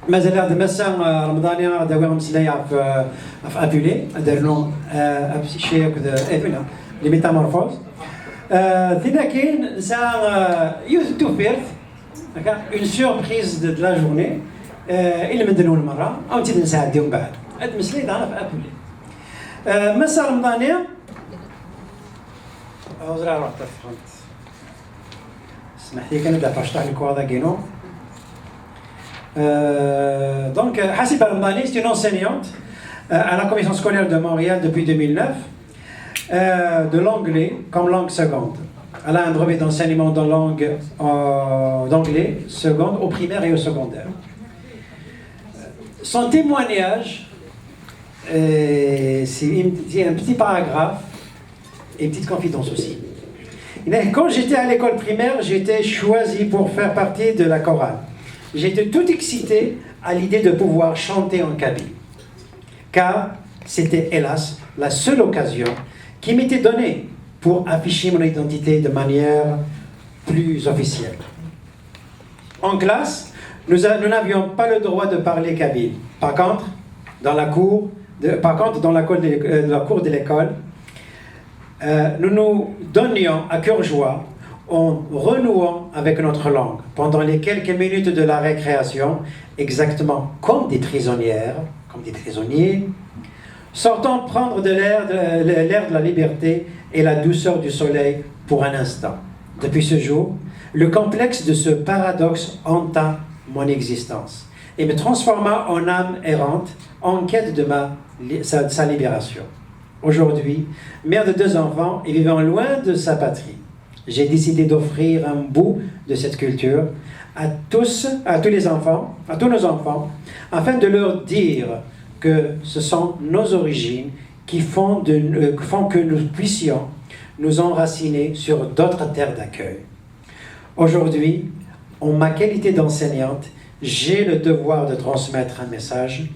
مازال هذا مسا رمضاني داوي مسلايا في ابولي دار لهم شي هكذا لي ميتامورفوز ثنا كاين نسا يوث تو فيرث هكا اون سوربريز دو لا جورني الى مدنون مره او تي نساعدو من بعد هاد مسلاي دارنا في ابولي مسا رمضاني اوزرا روح تفهمت اسمح لي كان دافع شطح لك هذا كينو donc, Hasiba Ramdani, c'est une enseignante à la commission scolaire de Montréal depuis 2009 de l'anglais comme langue seconde. Elle a un brevet d'enseignement de langue d'anglais seconde au primaire et au secondaire. Son témoignage, c'est un petit paragraphe et une petite confidence aussi. Quand j'étais à l'école primaire, j'étais choisi pour faire partie de la chorale. J'étais tout excité à l'idée de pouvoir chanter en kabyle, car c'était hélas la seule occasion qui m'était donnée pour afficher mon identité de manière plus officielle. En classe, nous n'avions pas le droit de parler kabyle. Par contre, dans la cour de l'école, nous nous donnions à cœur joie en renouant avec notre langue pendant les quelques minutes de la récréation, exactement comme des prisonnières, comme des prisonniers, sortant prendre de l'air de la liberté et la douceur du soleil pour un instant. Depuis ce jour, le complexe de ce paradoxe hanta mon existence et me transforma en âme errante en quête de sa libération. Aujourd'hui, mère de 2 enfants et vivant loin de sa patrie, j'ai décidé d'offrir un bout de cette culture à tous nos enfants, afin de leur dire que ce sont nos origines qui font que nous puissions nous enraciner sur d'autres terres d'accueil. Aujourd'hui, en ma qualité d'enseignante, j'ai le devoir de transmettre un message,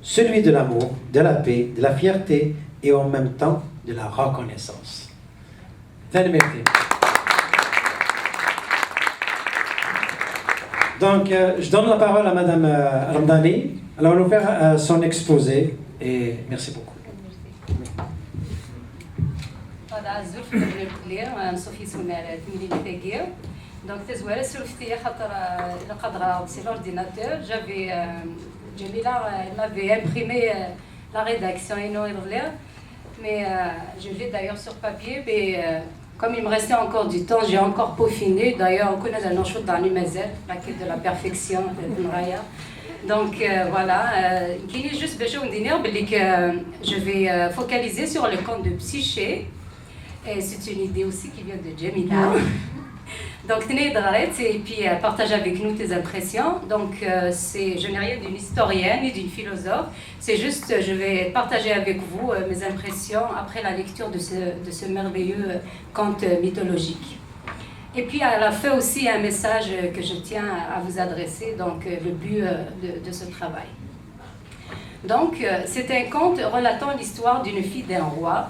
celui de l'amour, de la paix, de la fierté et en même temps de la reconnaissance. Donc, je donne la parole à Madame Ramdani. Elle va nous faire son exposé et merci beaucoup. Donc, Jamila, elle m'avait imprimé la rédaction mais je l'ai d'ailleurs sur papier, mais comme il me restait encore du temps, j'ai encore peaufiné. D'ailleurs, on connaît la notion dans l'humaisette, la quête de la perfection de Nraya. Donc voilà, juste je vais focaliser sur le conte de Psyché. Et c'est une idée aussi qui vient de Jamila. Donc, et puis partage avec nous tes impressions. Donc, je n'ai rien d'une historienne ni d'une philosophe. C'est juste, je vais partager avec vous mes impressions après la lecture de ce merveilleux conte mythologique. Et puis, à la fin aussi, un message que je tiens à vous adresser, donc le but de ce travail. Donc, c'est un conte relatant l'histoire d'une fille d'un roi,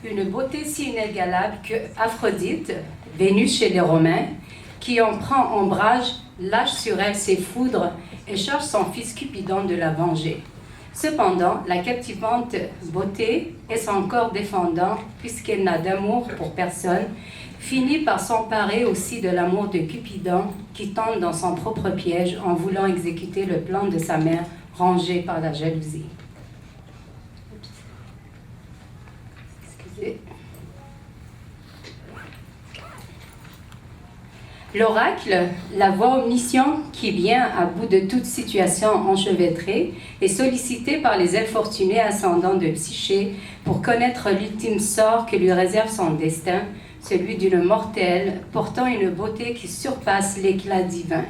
une beauté si inégalable que Aphrodite, Vénus chez les Romains, qui en prend ombrage, lâche sur elle ses foudres et charge son fils Cupidon de la venger. Cependant, la captivante beauté et son corps défendant, puisqu'elle n'a d'amour pour personne, finit par s'emparer aussi de l'amour de Cupidon, qui tombe dans son propre piège en voulant exécuter le plan de sa mère, rongée par la jalousie. Excusez. L'oracle, la voix omnisciente qui vient à bout de toute situation enchevêtrée, est sollicité par les infortunés ascendants de Psyché pour connaître l'ultime sort que lui réserve son destin, celui d'une mortelle portant une beauté qui surpasse l'éclat divin.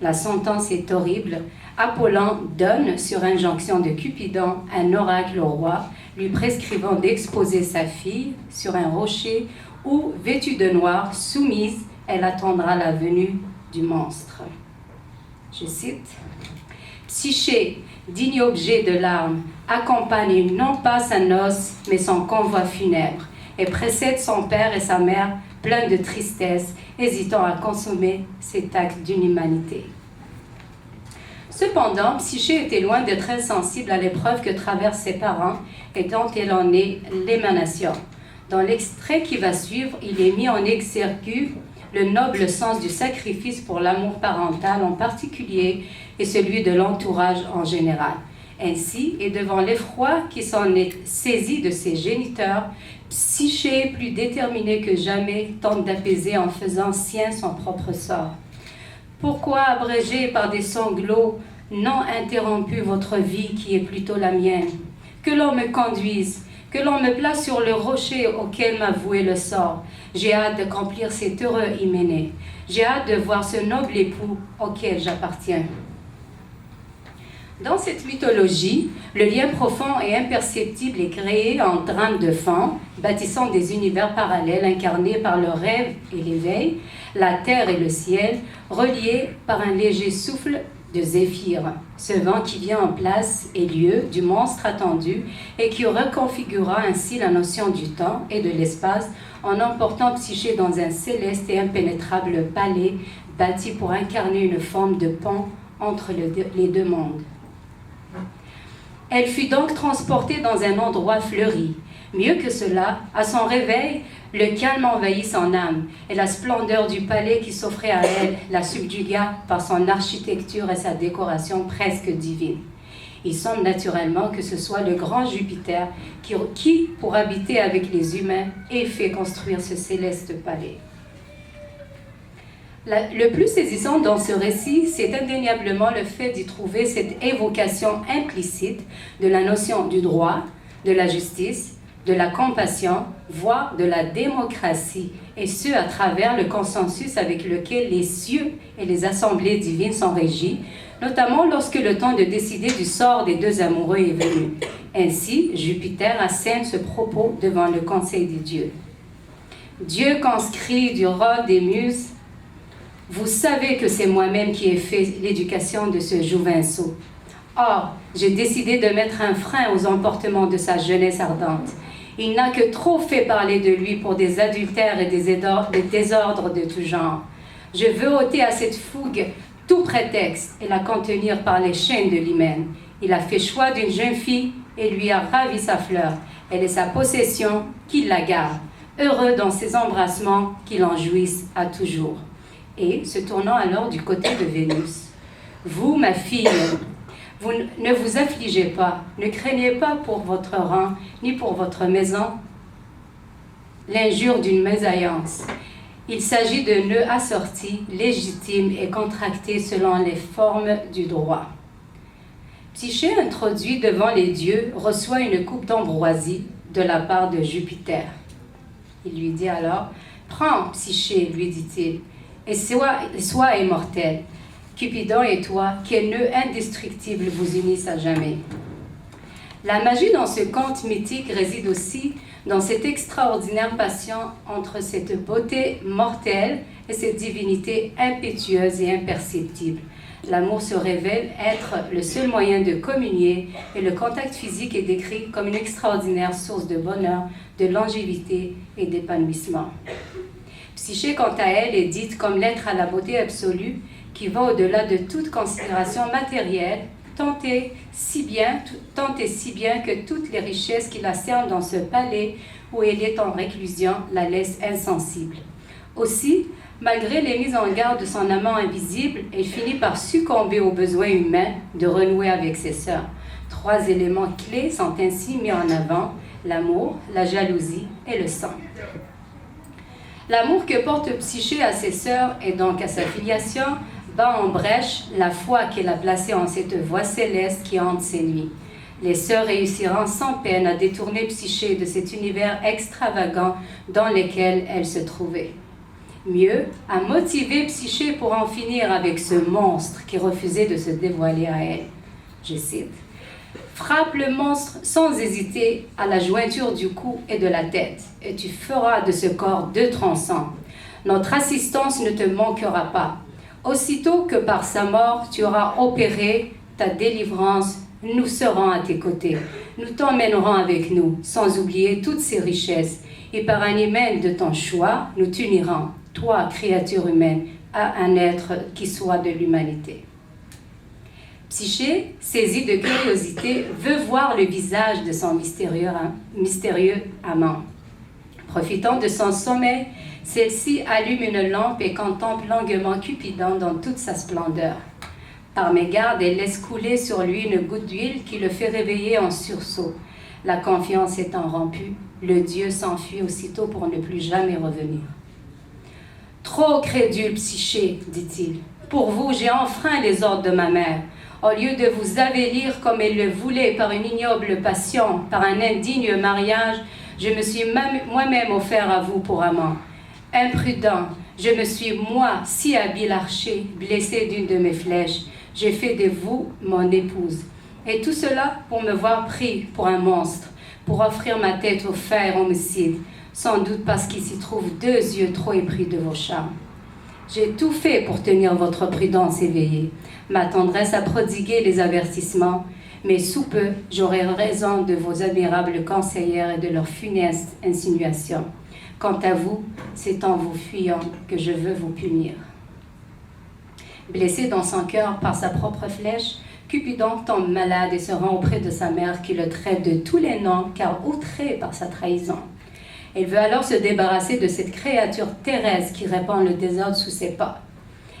La sentence est horrible. Apollon donne, sur injonction de Cupidon, un oracle au roi, lui prescrivant d'exposer sa fille sur un rocher où, vêtue de noir, soumise, elle attendra la venue du monstre. Je cite. Psyché, digne objet de larmes, accompagne non pas sa noce, mais son convoi funèbre, et précède son père et sa mère, pleins de tristesse, hésitant à consommer cet acte d'inhumanité. Cependant, Psyché était loin d'être insensible à l'épreuve que traversent ses parents et dont elle en est l'émanation. Dans l'extrait qui va suivre, il est mis en exergue le noble sens du sacrifice pour l'amour parental en particulier et celui de l'entourage en général. Ainsi, et devant l'effroi qui s'en est saisi de ses géniteurs, Psyché, plus déterminée que jamais, tente d'apaiser en faisant sien son propre sort. Pourquoi abréger par des sanglots non interrompus votre vie qui est plutôt la mienne? Que l'on me conduise, que l'on me place sur le rocher auquel m'a voué le sort. J'ai hâte d'accomplir cet heureux hyménée. J'ai hâte de voir ce noble époux auquel j'appartiens. Dans cette mythologie, le lien profond et imperceptible est créé en drame de fond, bâtissant des univers parallèles incarnés par le rêve et l'éveil, la terre et le ciel, reliés par un léger souffle de zéphyr, ce vent qui vient en place et lieu du monstre attendu et qui reconfigurera ainsi la notion du temps et de l'espace en emportant Psyché dans un céleste et impénétrable palais bâti pour incarner une forme de pont entre les deux mondes. Elle fut donc transportée dans un endroit fleuri. Mieux que cela, à son réveil, le calme envahit son âme et la splendeur du palais qui s'offrait à elle la subjugua par son architecture et sa décoration presque divine. Il semble naturellement que ce soit le grand Jupiter qui, pour habiter avec les humains, ait fait construire ce céleste palais. Le plus saisissant dans ce récit, c'est indéniablement le fait d'y trouver cette évocation implicite de la notion du droit, de la justice, de la compassion, voire de la démocratie, et ce à travers le consensus avec lequel les cieux et les assemblées divines sont régis, notamment lorsque le temps de décider du sort des deux amoureux est venu. Ainsi, Jupiter assène ce propos devant le conseil des dieux. Dieu conscrit du rôle des muses, vous savez que c'est moi-même qui ai fait l'éducation de ce jouvenceau. Or, j'ai décidé de mettre un frein aux emportements de sa jeunesse ardente. Il n'a que trop fait parler de lui pour des adultères et des désordres de tout genre. Je veux ôter à cette fougue tout prétexte et la contenir par les chaînes de l'hymen. Il a fait choix d'une jeune fille et lui a ravi sa fleur. Elle est sa possession, qu'il la garde. Heureux dans ses embrassements, qu'il en jouisse à toujours. Et, se tournant alors du côté de Vénus, vous, ma fille, vous ne vous affligez pas, ne craignez pas pour votre rang, ni pour votre maison, l'injure d'une mésalliance. Il s'agit de nœuds assortis, légitimes et contractés selon les formes du droit. Psyché, introduit devant les dieux, reçoit une coupe d'ambroisie de la part de Jupiter. Il lui dit alors, « Prends, Psyché, lui dit-il, et sois immortel. Cupidon et toi, quel nœud indestructible vous unissent à jamais. » La magie dans ce conte mythique réside aussi dans cette extraordinaire passion entre cette beauté mortelle et cette divinité impétueuse et imperceptible. L'amour se révèle être le seul moyen de communier et le contact physique est décrit comme une extraordinaire source de bonheur, de longévité et d'épanouissement. Psyché, quant à elle, est dite comme l'être à la beauté absolue qui va au-delà de toute considération matérielle, tant et si bien que toutes les richesses qui la cernent dans ce palais où elle est en réclusion la laissent insensible. Aussi, malgré les mises en garde de son amant invisible, elle finit par succomber aux besoins humains de renouer avec ses sœurs. 3 éléments clés sont ainsi mis en avant, l'amour, la jalousie et le sang. L'amour que porte Psyché à ses sœurs et donc à sa filiation bat en brèche la foi qu'elle a placée en cette voie céleste qui hante ses nuits. Les sœurs réussiront sans peine à détourner Psyché de cet univers extravagant dans lequel elle se trouvait. Mieux, à motiver Psyché pour en finir avec ce monstre qui refusait de se dévoiler à elle. Je cite, « Frappe le monstre sans hésiter à la jointure du cou et de la tête, et tu feras de ce corps 2 tronçons. Notre assistance ne te manquera pas. Aussitôt que par sa mort tu auras opéré ta délivrance, nous serons à tes côtés. Nous t'emmènerons avec nous, sans oublier toutes ces richesses, et par un hymen de ton choix, nous t'unirons, toi, créature humaine, à un être qui soit de l'humanité. » Psyché, saisi de curiosité, veut voir le visage de son mystérieux amant. Profitant de son sommeil, celle-ci allume une lampe et contemple longuement Cupidon dans toute sa splendeur. Par mégarde, elle laisse couler sur lui une goutte d'huile qui le fait réveiller en sursaut. La confiance étant rompue, le dieu s'enfuit aussitôt pour ne plus jamais revenir. « Trop crédule, Psyché, dit-il. Pour vous, j'ai enfreint les ordres de ma mère. Au lieu de vous avélir comme elle le voulait par une ignoble passion, par un indigne mariage, je me suis moi-même offert à vous pour amant. Imprudent, je me suis, moi, si habile archer, blessé d'une de mes flèches. J'ai fait de vous mon épouse. Et tout cela pour me voir pris pour un monstre, pour offrir ma tête au fer homicide, sans doute parce qu'il s'y trouve 2 yeux trop épris de vos charmes. J'ai tout fait pour tenir votre prudence éveillée, ma tendresse a prodigué les avertissements, mais sous peu, j'aurai raison de vos admirables conseillères et de leurs funestes insinuations. Quant à vous, c'est en vous fuyant que je veux vous punir. » Blessé dans son cœur par sa propre flèche, Cupidon tombe malade et se rend auprès de sa mère qui le traite de tous les noms car outré par sa trahison. Elle veut alors se débarrasser de cette créature terrestre qui répand le désordre sous ses pas.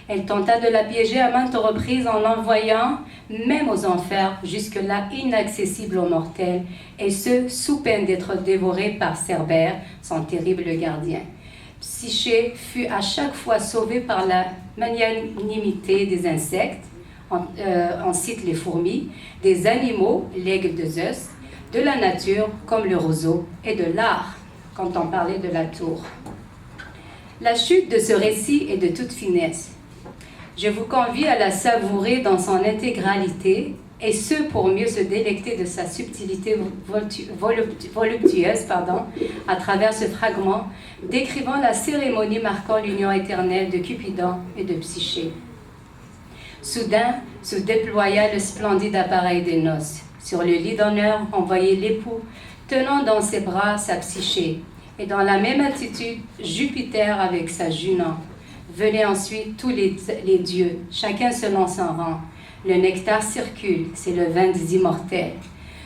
Elle tenta de la piéger à maintes reprises en l'envoyant, même aux enfers, jusque-là inaccessible aux mortels, et ce, sous peine d'être dévoré par Cerbère, son terrible gardien. Psyché fut à chaque fois sauvé par la magnanimité des insectes, on cite les fourmis, des animaux, l'aigle de Zeus, de la nature, comme le roseau, et de l'art, quand on parlait de la tour. La chute de ce récit est de toute finesse. Je vous convie à la savourer dans son intégralité, et ce pour mieux se délecter de sa subtilité voluptueuse à travers ce fragment décrivant la cérémonie marquant l'union éternelle de Cupidon et de Psyché. Soudain se déploya le splendide appareil des noces. Sur le lit d'honneur, on voyait l'époux tenant dans ses bras sa Psyché, et dans la même attitude, Jupiter avec sa Junon. Venaient ensuite tous les dieux, chacun selon son rang. Le nectar circule, c'est le vin des immortels.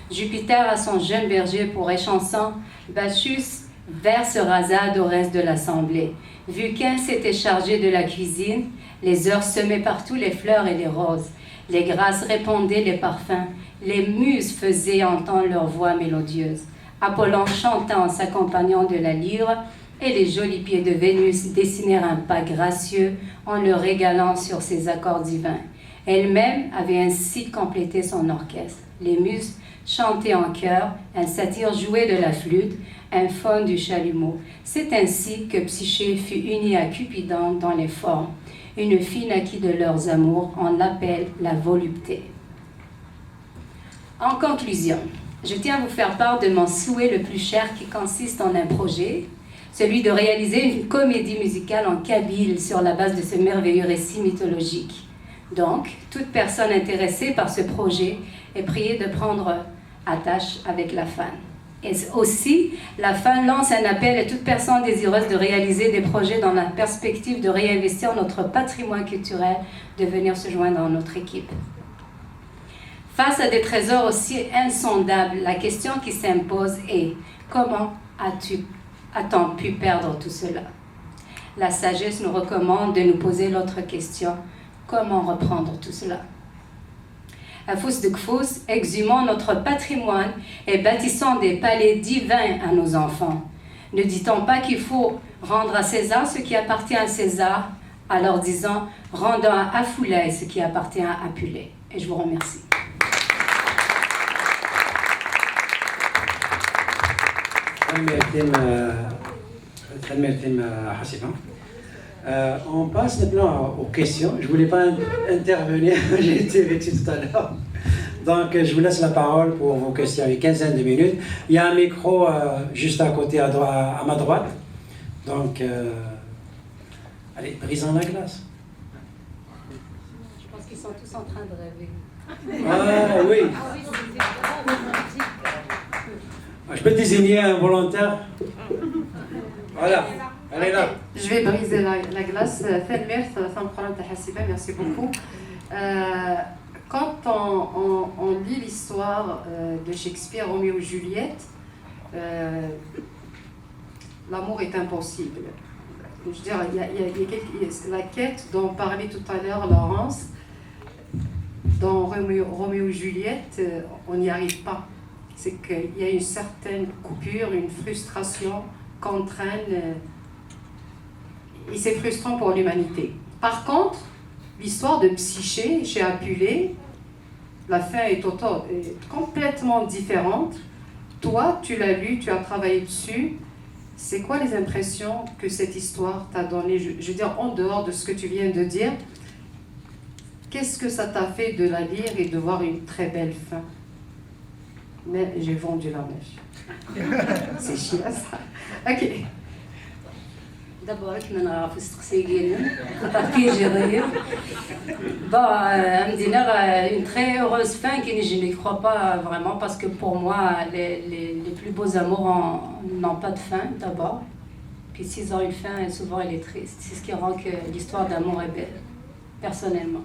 Jupiter a son jeune berger pour échanson, Bacchus verse rasade au reste de l'assemblée. Vulcain s'était chargé de la cuisine, les heures semaient partout les fleurs et les roses. Les grâces répandaient les parfums, les muses faisaient entendre leur voix mélodieuse. Apollon chanta en s'accompagnant de la lyre, et les jolis pieds de Vénus dessinèrent un pas gracieux en le régalant sur ses accords divins. Elle-même avait ainsi complété son orchestre. Les muses chantaient en chœur, un satyre jouait de la flûte, un faune du chalumeau. C'est ainsi que Psyché fut unie à Cupidon dans les formes. Une fille naquit de leurs amours, on l'appelle la volupté. En conclusion, je tiens à vous faire part de mon souhait le plus cher qui consiste en un projet, celui de réaliser une comédie musicale en kabyle sur la base de ce merveilleux récit mythologique. Donc, toute personne intéressée par ce projet est priée de prendre attache avec la FAN. Et aussi, la FAN lance un appel à toute personne désireuse de réaliser des projets dans la perspective de réinvestir notre patrimoine culturel, de venir se joindre dans notre équipe. Face à des trésors aussi insondables, la question qui s'impose est « Comment a-t-on pu perdre tout cela ?» La sagesse nous recommande de nous poser l'autre question « Comment reprendre tout cela ?» À Fous de Kfous, exhumons notre patrimoine et bâtissons des palais divins à nos enfants. Ne dit-on pas qu'il faut rendre à César ce qui appartient à César, alors disons « Rendons à Afoulay ce qui appartient à Apulée ». Et je vous remercie. On passe maintenant aux questions. Je ne voulais pas intervenir, j'ai été vexé tout à l'heure. Donc je vous laisse la parole pour vos questions, une quinzaine de minutes. Il y a un micro juste à côté, à ma droite. Donc, allez, brisons la glace. Je pense qu'ils sont tous en train de rêver. Ah oui. Je peux désigner un volontaire. Voilà, elle est là. Je vais briser la glace. Merci beaucoup. quand on lit l'histoire de Shakespeare, Roméo et Juliette, l'amour est impossible. Je veux dire, il y a la quête dont parlait tout à l'heure Laurence. Dans Roméo et Juliette, on n'y arrive pas. C'est qu'il y a une certaine coupure, une frustration qu'entraîne, et c'est frustrant pour l'humanité. Par contre, l'histoire de Psyché chez Apulée, la fin est complètement différente. Toi, tu l'as lu, tu as travaillé dessus. C'est quoi les impressions que cette histoire t'a données? Je veux dire, en dehors de ce que tu viens de dire, qu'est-ce que ça t'a fait de la lire et de voir une très belle fin? Mais j'ai vendu la mèche. C'est chiant ça. Ok. D'abord, je m'en vais vous partager. Une très heureuse fin que je ne crois pas vraiment parce que pour moi, les plus beaux amours n'ont pas de fin d'abord. Puis s'ils ont une fin, souvent elle est triste. C'est ce qui rend que l'histoire d'amour est belle, personnellement.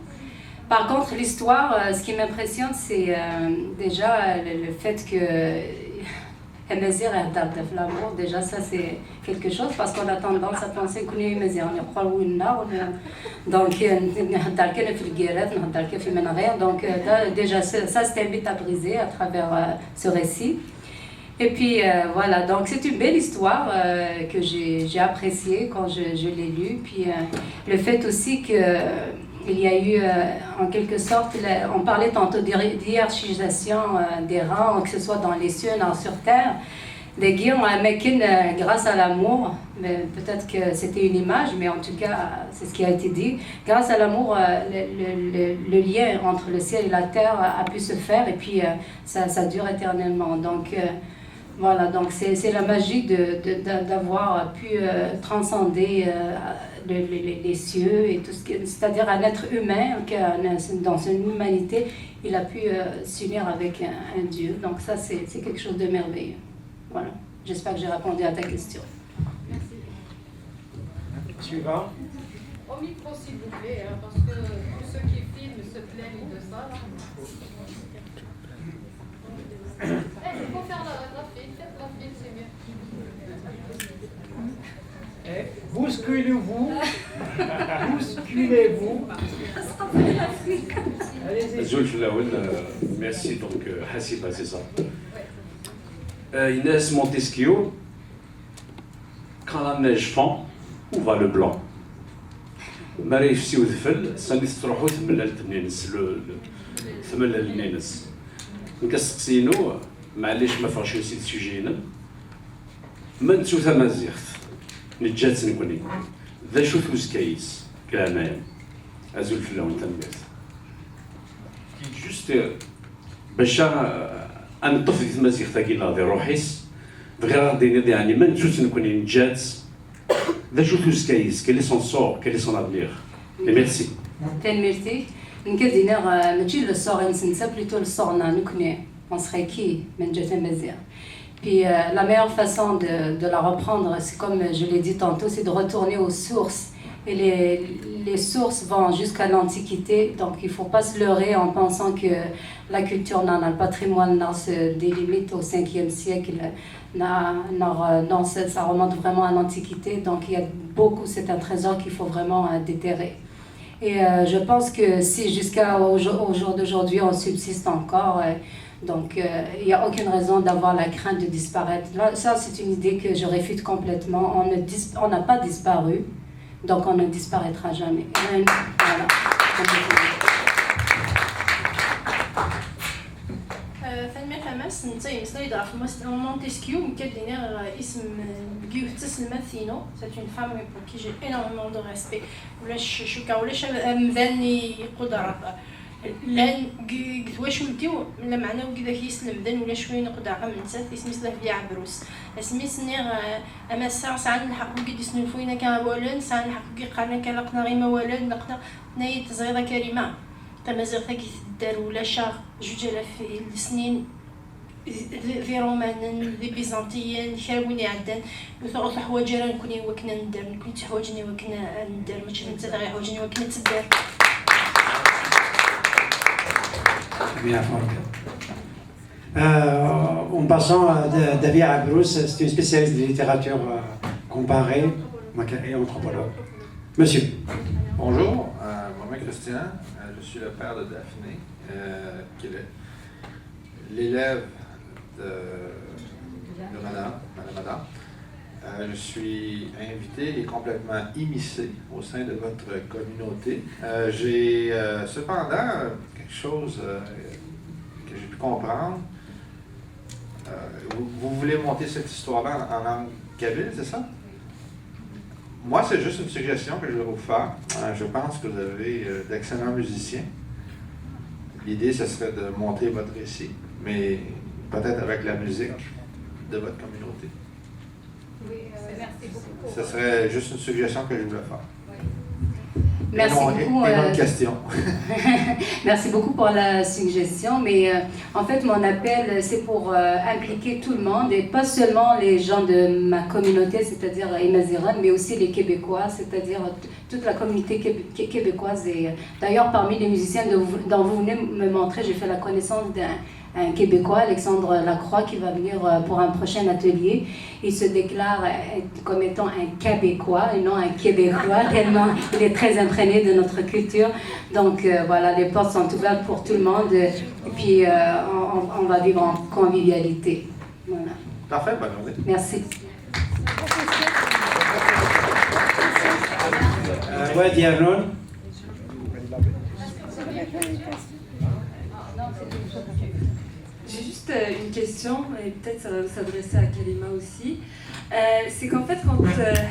Par contre, l'histoire, ce qui m'impressionne, c'est déjà le fait que Amazir et l'amour, déjà ça c'est quelque chose parce qu'on a tendance à penser qu'on est Amazir, on croit où il donc donc déjà ça c'est un bit à briser à travers ce récit. Et puis voilà, donc c'est une belle histoire que j'ai appréciée quand je l'ai lue. Puis le fait aussi que il y a eu, en quelque sorte, on parlait tantôt d'hierarchisation des rangs, que ce soit dans les cieux, dans sur terre. Des Guillaume à Mekin, grâce à l'amour, peut-être que c'était une image, mais en tout cas, c'est ce qui a été dit. Grâce à l'amour, le lien entre le ciel et la terre a pu se faire, et puis ça dure éternellement. Donc, voilà, donc c'est la magie d'avoir pu transcender les cieux et tout ce qui, c'est-à-dire un être humain dans une humanité, il a pu s'unir avec un Dieu. Donc ça, c'est quelque chose de merveilleux. Voilà. J'espère que j'ai répondu à ta question. Merci. Suivant. Au micro, s'il vous plaît, parce que tous ceux qui filment se plaignent de ça. Il faut faire la file, faites la file, c'est mieux. Bousculez-vous. Bousculez-vous. Merci, donc Hassiba, c'est ça. Inès Montesquieu, quand la neige fond, où va le blanc? Marie Fsi Oudfel, Sanis Trohou, Tmellal Tmnins, Tmellal Nins. نكسقسينو معليش ما فاش نسيت سوجينا من تشوف مازيغت نجات نكوني ذا شوف وزكايس كلامايا ازول في اللون تنبيت كي جوست باش انطف ديك مازيغت كي ناضي روحيس بغير غادي يعني من تشوف نكوني نجات ذا شوف وزكايس كلي سون سور كلي سون افنيغ ميرسي ميرسي نكدينا ماشي لو سور نسنسا بلوتو لو سور نكوني on serait qui Menjetem. Puis la meilleure façon de la reprendre, c'est comme je l'ai dit tantôt, c'est de retourner aux sources. Et les sources vont jusqu'à l'Antiquité, donc il ne faut pas se leurrer en pensant que la culture, le patrimoine se délimite au 5e siècle. Non, ça remonte vraiment à l'Antiquité, donc il y a beaucoup, c'est un trésor qu'il faut vraiment déterrer. Et je pense que si jusqu'au jour d'aujourd'hui on subsiste encore, donc il n'y a aucune raison d'avoir la crainte de disparaître. Là, ça c'est une idée que je réfute complètement. On n'a pas disparu, donc on ne disparaîtra jamais. Voilà. فنمي خمس نتاي مسلاي ضعف مونتسكيو مكدينا اسم بقيو تسلمت ثينو c'est une femme pour qui j'ai énormément de respect ولاش شوكا ولاش مذاني قدرة لان واش متيو لا معنى وكذا كيسلم ذن ولا شويه نقدر عم نسات اسمي سلاف بيع عبروس اسمي سنير اما الساعه ساعه نحقو قد سنفوينا كان ولن ساعه نحقو كي قالنا كان لقنا غيما ولن لقنا ناي تزغيره كريمه تمازيغ ثاكي دار ولا شهر 2000 سنين في رومان في بيزنطيين خاويني عدان وثغط حوايج راه نكوني وكنا ندير نكون تحوايجني وكنا ندير ماشي انت غير حوايجني وكنا تدار Bien, fort bien. En passant, David Abrousse, c'est une spécialiste de littérature comparée et anthropologue. Monsieur. Bonjour, mon nom est Christian, je suis le père de Daphné, qui est l'élève de Madame Adam. Je suis invité et complètement immiscé au sein de votre communauté. J'ai cependant quelque chose que j'ai pu comprendre. Vous voulez monter cette histoire-là en langue kabyle, c'est ça? Moi, c'est juste une suggestion que je vais vous faire. Je pense que vous avez d'excellents musiciens. L'idée, ce serait de monter votre récit, mais peut-être avec la musique de votre communauté. Oui, merci beaucoup. Ce serait juste une suggestion que je voulais faire. Merci beaucoup. Et non une question. Merci beaucoup pour la suggestion, mais en fait mon appel c'est pour impliquer tout le monde et pas seulement les gens de ma communauté, c'est-à-dire Imaziran, mais aussi les Québécois, c'est-à-dire toute la communauté québécoise. Et d'ailleurs parmi les musiciens dont vous venez me montrer, j'ai fait la connaissance d'un Québécois, Alexandre Lacroix, qui va venir pour un prochain atelier. Il se déclare comme étant un Québécois et non un Québécois, tellement il est très imprégné de notre culture. Donc voilà, les portes sont ouvertes pour tout le monde et puis on va vivre en convivialité. Voilà. Parfait, bonne journée. Merci. Ouais, Dianon. J'ai juste une question, et peut-être ça va s'adresser à Kalima aussi. C'est qu'en fait, quand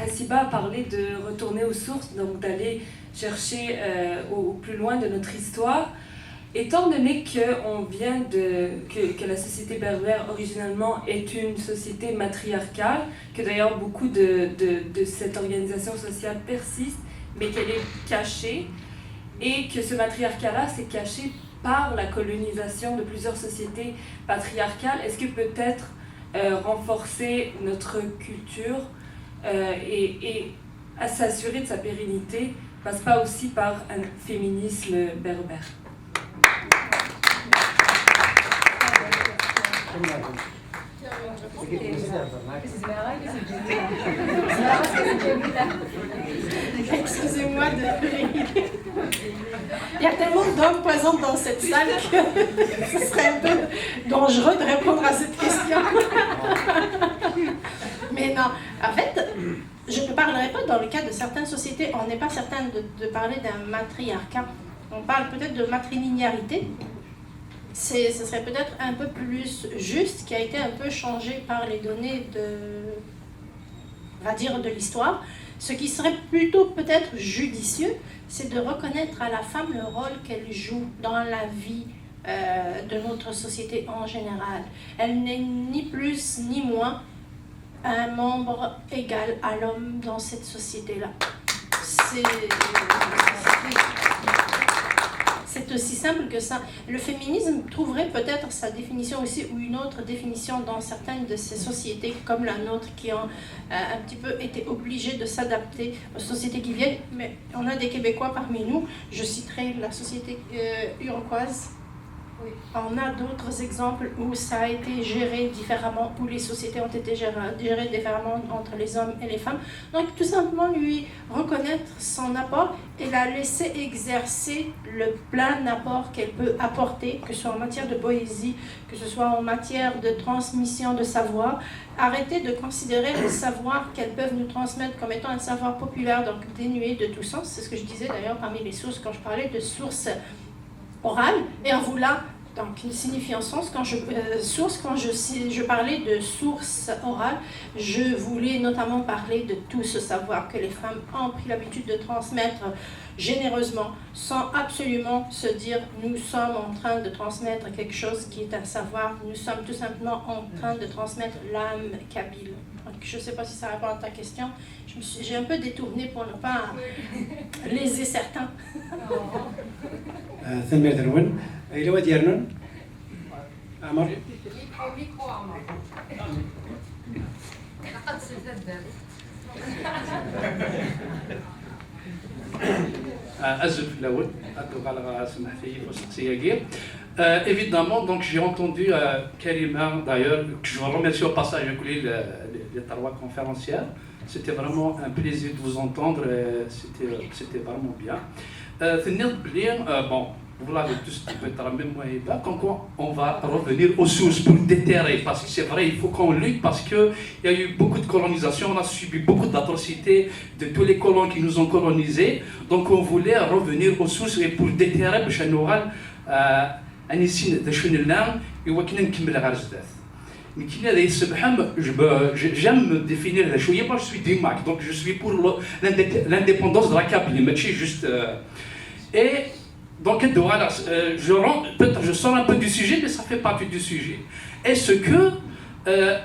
Hassiba a parlé de retourner aux sources, donc d'aller chercher au plus loin de notre histoire, étant donné que la société berbère originellement est une société matriarcale, que d'ailleurs beaucoup de cette organisation sociale persiste, mais qu'elle est cachée, et que ce matriarcat-là s'est caché par la colonisation de plusieurs sociétés patriarcales, est-ce que peut-être renforcer notre culture et à s'assurer de sa pérennité passe pas aussi par un féminisme berbère? Excusez-moi de... Il y a tellement d'hommes présents dans cette salle que ce serait un peu dangereux de répondre à cette question. Mais non, en fait, je ne parlerai pas dans le cas de certaines sociétés, on n'est pas certain de parler d'un matriarcat. On parle peut-être de matrilinéarité. Ce serait peut-être un peu plus juste, qui a été un peu changé par les données on va dire, de l'histoire. Ce qui serait plutôt peut-être judicieux, c'est de reconnaître à la femme le rôle qu'elle joue dans la vie de notre société en général. Elle n'est ni plus ni moins un membre égal à l'homme dans cette société-là. C'est aussi simple que ça. Le féminisme trouverait peut-être sa définition aussi ou une autre définition dans certaines de ces sociétés comme la nôtre qui ont un petit peu été obligées de s'adapter aux sociétés qui viennent. Mais on a des Québécois parmi nous. Je citerai la société iroquoise. Oui. On a d'autres exemples où ça a été géré différemment, où les sociétés ont été gérées différemment entre les hommes et les femmes. Donc tout simplement lui reconnaître son apport et la laisser exercer le plein apport qu'elle peut apporter, que ce soit en matière de poésie, que ce soit en matière de transmission de savoir. Arrêter de considérer le savoir qu'elles peuvent nous transmettre comme étant un savoir populaire, donc dénué de tout sens. C'est ce que je disais d'ailleurs parmi les sources quand je parlais de sources orale, et en voulant donc signifiant sens, quand je parlais de source orale, je voulais notamment parler de tout ce savoir que les femmes ont pris l'habitude de transmettre généreusement, sans absolument se dire nous sommes en train de transmettre quelque chose qui est un savoir, nous sommes tout simplement en train de transmettre l'âme kabyle. Donc, je ne sais pas si ça répond à ta question. J'ai un peu détourné pour ne pas léser certains. ثنمية الون إلى وادي يرنون عمر أزف الأول أدوك على سمح في وسقسية جير Évidemment, donc j'ai entendu Karima, d'ailleurs, que je vous remercie au passage, les trois conférencières. C'était vraiment un plaisir de vous entendre, c'était vraiment bien. Bon, vous l'avez tous dit, même moi et là, comme quoi on va revenir aux sources pour déterrer, parce que c'est vrai, il faut qu'on lutte, parce qu'il y a eu beaucoup de colonisation, on a subi beaucoup d'atrocités de tous les colons qui nous ont colonisés, donc on voulait revenir aux sources et pour déterrer, j'aime me définir les choses. Moi, je suis d'IMAC, donc je suis pour l'indépendance de la Kabylie, juste. Et donc, voilà, peut-être je sors un peu du sujet, mais ça fait partie du sujet. Est-ce que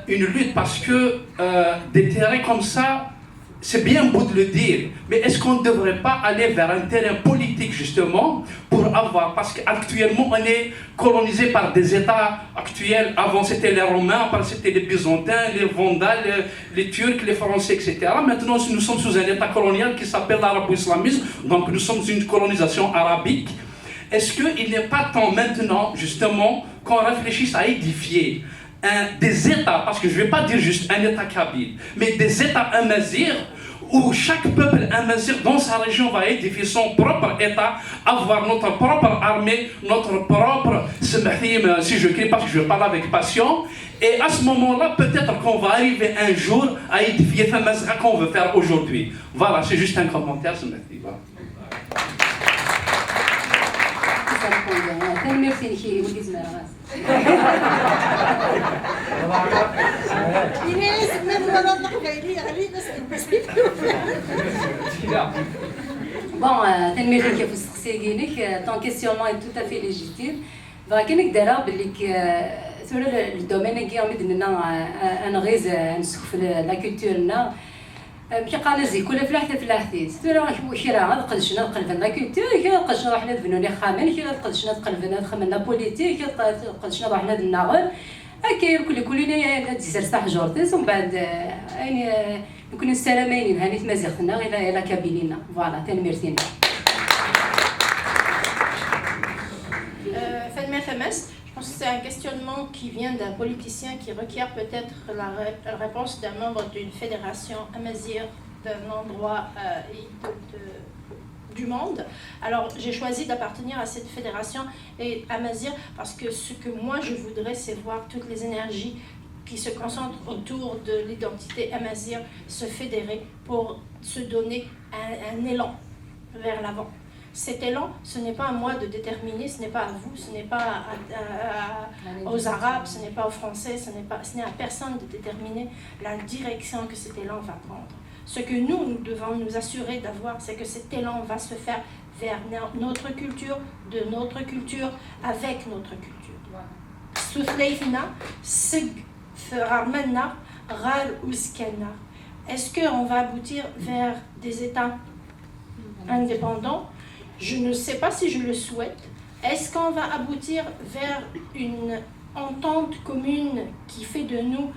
une lutte, parce que des terrains comme ça, c'est bien beau de le dire, mais est-ce qu'on ne devrait pas aller vers un terrain politique justement pour avoir, parce qu'actuellement on est colonisé par des États actuels, avant c'était les Romains, après c'était les Byzantins, les Vandales, les Turcs, les Français, etc. Maintenant nous sommes sous un État colonial qui s'appelle l'arabo-islamisme, donc nous sommes une colonisation arabique. Est-ce qu'il n'est pas temps maintenant justement qu'on réfléchisse à édifier des États, parce que je ne vais pas dire juste un État kabyle, mais des États amazirs où chaque peuple amazir dans sa région va édifier son propre État, avoir notre propre armée, notre propre si je crie parce que je parle avec passion, et à ce moment-là, peut-être qu'on va arriver un jour à édifier ce qu'on veut faire aujourd'hui. Voilà, c'est juste un commentaire, voilà. Bon, ton questionnement est tout à fait légitime. Le domaine qui est la culture. كي قال زي كل فلاحته فلاحتيس ترى كيرا قدشنا نقلبنا كولتور كي قدشنا روحنا دفنوني خامن كي قدشنا نقلبنا خمنا بوليتيك كي قدشنا روحنا الناغل هكا كلنا تزير تاع جورتيس ومن بعد يعني نكونوا السلامين هاني تمازيغتنا الى كابيلينا فوالا تنميرتينا Fadma Famas, je pense que c'est un questionnement qui vient d'un politicien qui requiert peut-être la réponse d'un membre d'une fédération amazigh d'un endroit du monde. Alors j'ai choisi d'appartenir à cette fédération amazigh parce que ce que moi je voudrais, c'est voir toutes les énergies qui se concentrent autour de l'identité amazigh se fédérer pour se donner un élan vers l'avant. Cet élan, ce n'est pas à moi de déterminer, ce n'est pas à vous, ce n'est pas aux Arabes, ce n'est pas aux Français, ce n'est à personne de déterminer la direction que cet élan va prendre. Ce que nous devons nous assurer d'avoir, c'est que cet élan va se faire vers notre culture, de notre culture, avec notre culture. Est-ce qu'on va aboutir vers des États indépendants? Je ne sais pas si je le souhaite. Est-ce qu'on va aboutir vers une entente commune qui fait de nous,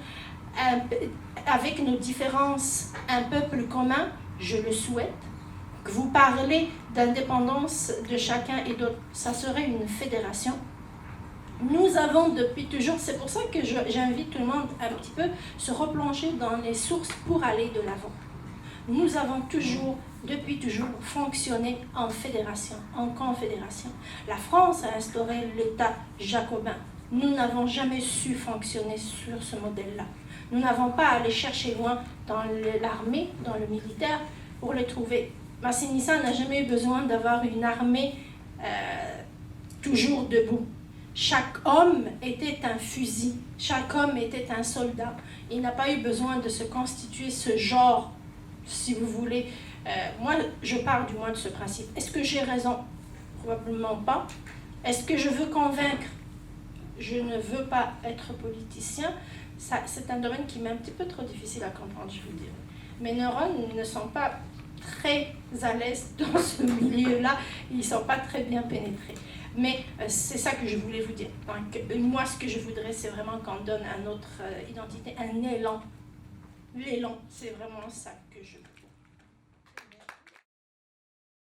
avec nos différences, un peuple commun? Je le souhaite. Que vous parlez d'indépendance de chacun et d'autre, ça serait une fédération. Nous avons depuis toujours, c'est pour ça que j'invite tout le monde un petit peu se replonger dans les sources pour aller de l'avant. Nous avons toujours, depuis toujours, fonctionné en fédération, en confédération. La France a instauré l'État jacobin. Nous n'avons jamais su fonctionner sur ce modèle-là. Nous n'avons pas à aller chercher loin dans l'armée, dans le militaire, pour les trouver. Massinissa n'a jamais eu besoin d'avoir une armée toujours debout. Chaque homme était un fusil, chaque homme était un soldat. Il n'a pas eu besoin de se constituer ce genre, si vous voulez. Moi, je pars du moins de ce principe. Est-ce que j'ai raison? Probablement pas. Est-ce que je veux convaincre? Je ne veux pas être politicien. C'est un domaine qui m'est un petit peu trop difficile à comprendre, je vous dirais. Mes neurones ne sont pas très à l'aise dans ce milieu-là. Ils ne sont pas très bien pénétrés. Mais c'est ça que je voulais vous dire. Donc, moi, ce que je voudrais, c'est vraiment qu'on donne à notre identité un élan. L'élan, c'est vraiment ça.